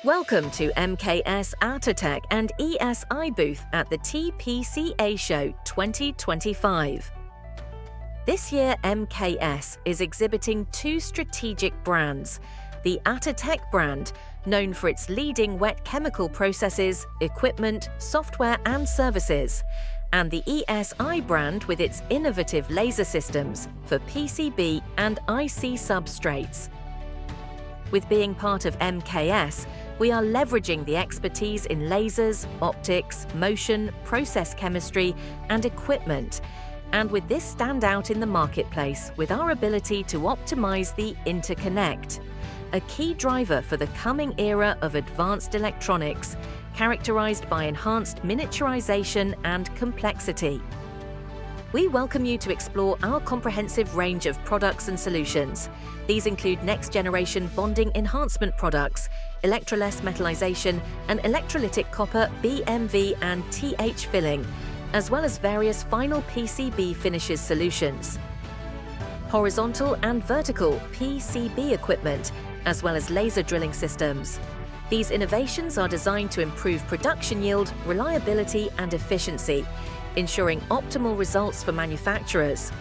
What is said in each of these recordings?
Welcome to MKS Atotech and ESI booth at the TPCA Show 2025. This year, MKS is exhibiting two strategic brands: the Atotech brand, known for its leading wet chemical processes, equipment, software and services, and the ESI brand with its innovative laser systems for PCB and IC substrates. With being part of MKS, we are leveraging the expertise in lasers, optics, motion, process chemistry, and equipment, and with this stand out in the marketplace with our ability to optimize the interconnect, a key driver for the coming era of advanced electronics, characterized by enhanced miniaturization and complexity. We welcome you to explore our comprehensive range of products and solutions. These include next-generation bonding enhancement products, electroless metallization, and electrolytic copper BMV and TH filling, as well as various final PCB finishes solutions. Horizontal and vertical PCB equipment, as well as laser drilling systems. These innovations are designed to improve production yield, reliability, and efficiency, ensuring optimal results for manufacturers.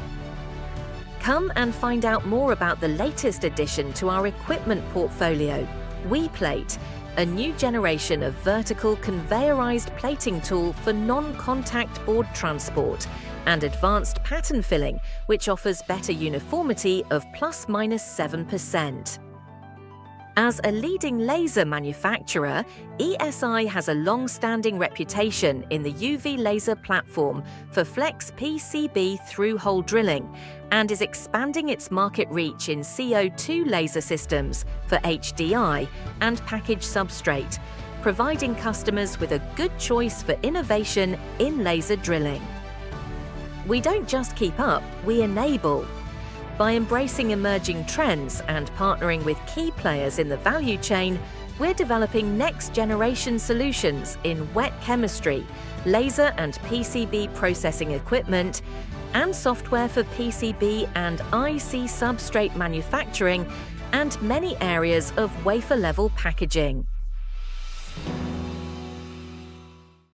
Come and find out more about the latest addition to our equipment portfolio, WePlate, a new generation of vertical conveyorized plating tool for non-contact board transport, and advanced pattern filling, which offers better uniformity of ±7%. As a leading laser manufacturer, ESI has a long-standing reputation in the UV laser platform for flex PCB through-hole drilling and is expanding its market reach in CO2 laser systems for HDI and package substrate, providing customers with a good choice for innovation in laser drilling. We don't just keep up, we enable. By embracing emerging trends and partnering with key players in the value chain, we're developing next-generation solutions in wet chemistry, laser and PCB processing equipment, and software for PCB and IC substrate manufacturing, and many areas of wafer-level packaging.